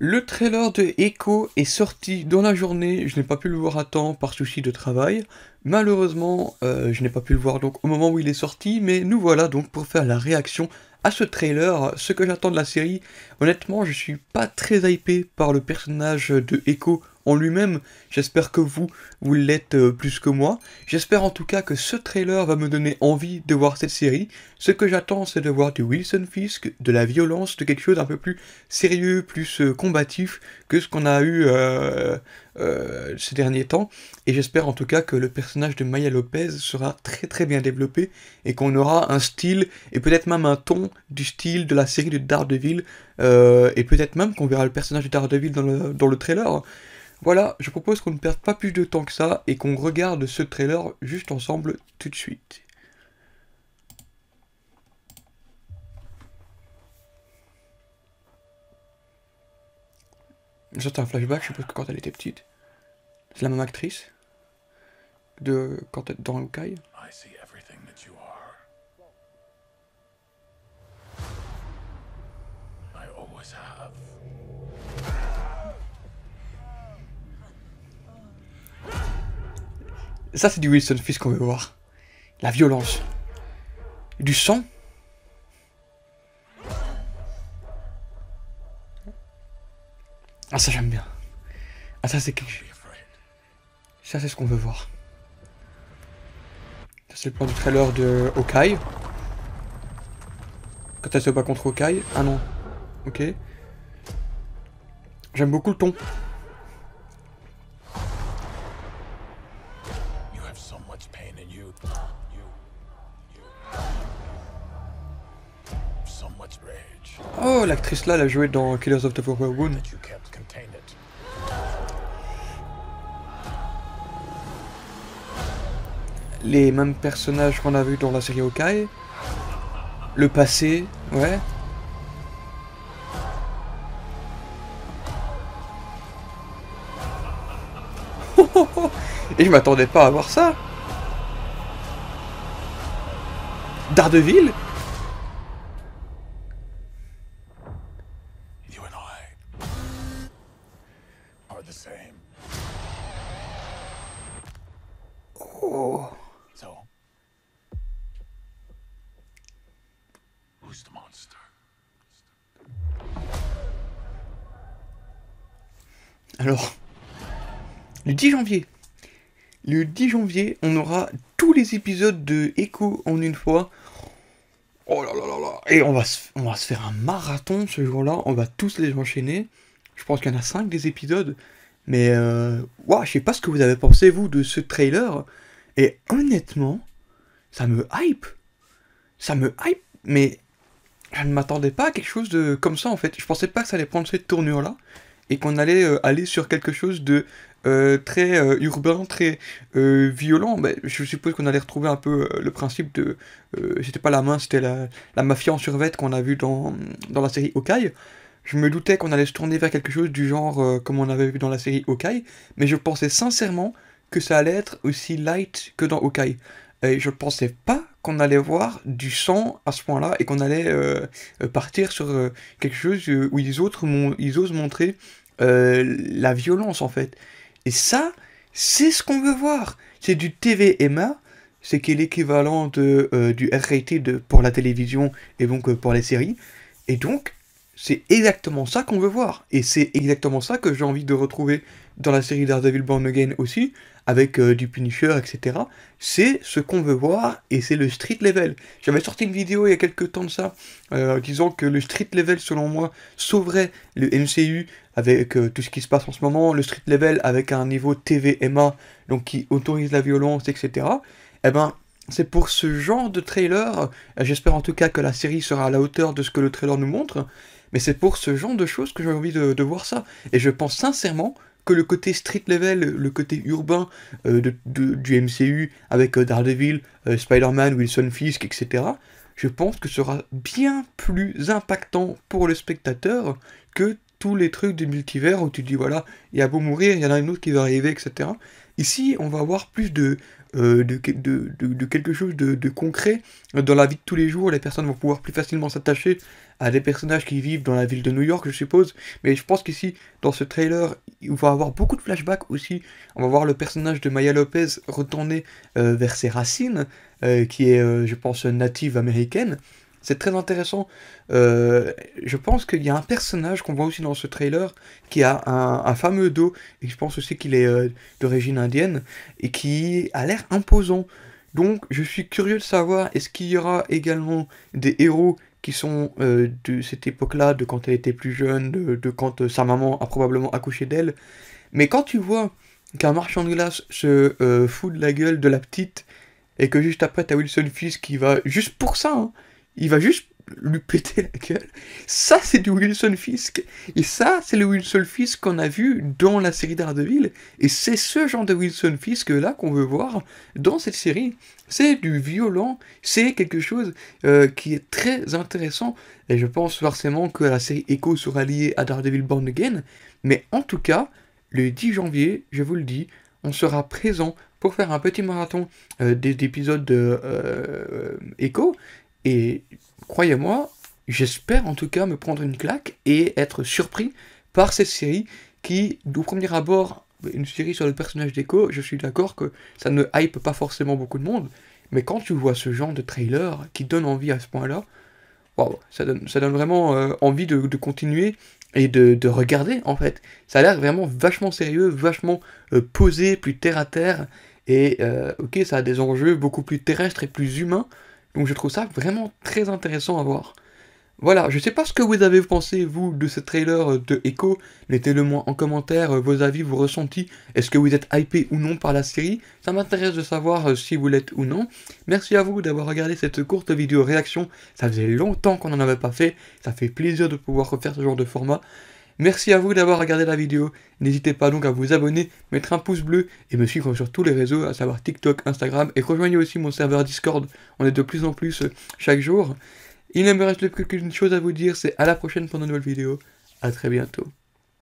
Le trailer de Echo est sorti dans la journée, je n'ai pas pu le voir à temps par souci de travail. Malheureusement, je n'ai pas pu le voir donc au moment où il est sorti, mais nous voilà donc pour faire la réaction à ce trailer, ce que j'attends de la série. Honnêtement, je suis pas très hypé par le personnage de Echo en lui-même, j'espère que vous l'êtes plus que moi. J'espère en tout cas que ce trailer va me donner envie de voir cette série. Ce que j'attends, c'est de voir du Wilson Fisk, de la violence, de quelque chose d'un peu plus sérieux, plus combatif que ce qu'on a eu ces derniers temps. Et j'espère en tout cas que le personnage de Maya Lopez sera très très bien développé et qu'on aura un style et peut-être même un ton du style de la série de Daredevil. Et peut-être même qu'on verra le personnage de Daredevil dans le trailer. Voilà, je propose qu'on ne perde pas plus de temps que ça et qu'on regarde ce trailer juste ensemble tout de suite. Ça c'est un flashback, je suppose que quand elle était petite. C'est la même actrice de quand elle dans Hawkeye. Ça c'est du Wilson Fisk qu'on veut voir. La violence. Du sang. Ah ça j'aime bien. Ah ça c'est quelque chose. Ça c'est ce qu'on veut voir. Ça c'est le plan du trailer de Hawkeye. Quand elle se bat contre Hawkeye. Ah non. Ok. J'aime beaucoup le ton. Oh, l'actrice là, elle a joué dans Killers of the Flower Moon. Les mêmes personnages qu'on a vus dans la série Hawkeye. Le passé, ouais. Et je m'attendais pas à voir ça. Daredevil. Oh. Alors, le 10 janvier. Le 10 janvier, on aura tous les épisodes de Echo en une fois. Oh là là là là. Et on va se faire un marathon ce jour-là. On va tous les enchaîner. Je pense qu'il y en a 5 des épisodes. Mais wow, je sais pas ce que vous avez pensé, vous, de ce trailer. Et honnêtement, ça me hype. Ça me hype. Mais je ne m'attendais pas à quelque chose de comme ça, en fait. Je pensais pas que ça allait prendre cette tournure-là. Et qu'on allait aller sur quelque chose de très urbain, très violent. Ben, je suppose qu'on allait retrouver un peu le principe de... c'était pas la main, c'était la mafia en survêt qu'on a vu dans la série Hawkeye. Je me doutais qu'on allait se tourner vers quelque chose du genre comme on avait vu dans la série Hawkeye, mais je pensais sincèrement que ça allait être aussi light que dans Hawkeye. Et je pensais pas qu'on allait voir du sang à ce point-là et qu'on allait partir sur quelque chose où ils osent montrer la violence en fait. Et ça, c'est ce qu'on veut voir. C'est du TVMA, c'est qui est l'équivalent du R-rated pour la télévision et donc pour les séries. Et donc, c'est exactement ça qu'on veut voir. Et c'est exactement ça que j'ai envie de retrouver dans la série Daredevil Born Again aussi, avec du Punisher, etc. C'est ce qu'on veut voir, et c'est le street level. J'avais sorti une vidéo il y a quelques temps de ça, disant que le street level, selon moi, sauverait le MCU avec tout ce qui se passe en ce moment, le street level avec un niveau TVMA, donc qui autorise la violence, etc. Eh ben, c'est pour ce genre de trailer, j'espère en tout cas que la série sera à la hauteur de ce que le trailer nous montre, mais c'est pour ce genre de choses que j'ai envie de voir ça. Et je pense sincèrement que le côté street level, le côté urbain du MCU, avec Daredevil, Spider-Man, Wilson Fisk, etc., je pense que sera bien plus impactant pour le spectateur que tous les trucs du multivers où tu dis voilà, il y a beau mourir, il y en a une autre qui va arriver, etc. Ici, on va avoir plus de quelque chose de concret dans la vie de tous les jours. Les personnes vont pouvoir plus facilement s'attacher à des personnages qui vivent dans la ville de New York, je suppose. Mais je pense qu'ici, dans ce trailer, il va y avoir beaucoup de flashbacks aussi. On va voir le personnage de Maya Lopez retourner vers ses racines, qui est, je pense, native américaine. C'est très intéressant. Je pense qu'il y a un personnage qu'on voit aussi dans ce trailer qui a un fameux dos, et je pense aussi qu'il est d'origine indienne, et qui a l'air imposant. Donc je suis curieux de savoir, est-ce qu'il y aura également des héros qui sont de cette époque-là, de quand elle était plus jeune, de quand sa maman a probablement accouché d'elle. Mais quand tu vois qu'un marchand de glace se fout de la gueule de la petite, et que juste après t'as Wilson Fisk qui va, juste pour ça, hein, il va juste lui péter la gueule. Ça, c'est du Wilson Fisk. Et ça, c'est le Wilson Fisk qu'on a vu dans la série Daredevil. Et c'est ce genre de Wilson Fisk-là qu'on veut voir dans cette série. C'est du violent, c'est quelque chose qui est très intéressant. Et je pense forcément que la série Echo sera liée à Daredevil Born Again. Mais en tout cas, le 10 janvier, je vous le dis, on sera présent pour faire un petit marathon d'épisodes de Echo. Et croyez-moi, j'espère en tout cas me prendre une claque et être surpris par cette série qui, au premier abord, une série sur le personnage d'Echo, je suis d'accord que ça ne hype pas forcément beaucoup de monde, mais quand tu vois ce genre de trailer qui donne envie à ce point-là, wow, ça donne vraiment envie de continuer et de regarder en fait. Ça a l'air vraiment vachement sérieux, vachement posé, plus terre à terre, et ok, ça a des enjeux beaucoup plus terrestres et plus humains. Donc je trouve ça vraiment très intéressant à voir. Voilà, je sais pas ce que vous avez pensé, vous, de ce trailer de Echo. Mettez-le moi en commentaire, vos avis, vos ressentis. Est-ce que vous êtes hypé ou non par la série? Ça m'intéresse de savoir si vous l'êtes ou non. Merci à vous d'avoir regardé cette courte vidéo réaction. Ça faisait longtemps qu'on n'en avait pas fait. Ça fait plaisir de pouvoir refaire ce genre de format. Merci à vous d'avoir regardé la vidéo. N'hésitez pas donc à vous abonner, mettre un pouce bleu et me suivre sur tous les réseaux, à savoir TikTok, Instagram, et rejoignez aussi mon serveur Discord. On est de plus en plus chaque jour. Il ne me reste plus qu'une chose à vous dire, c'est à la prochaine pour de nouvelles vidéos. À très bientôt.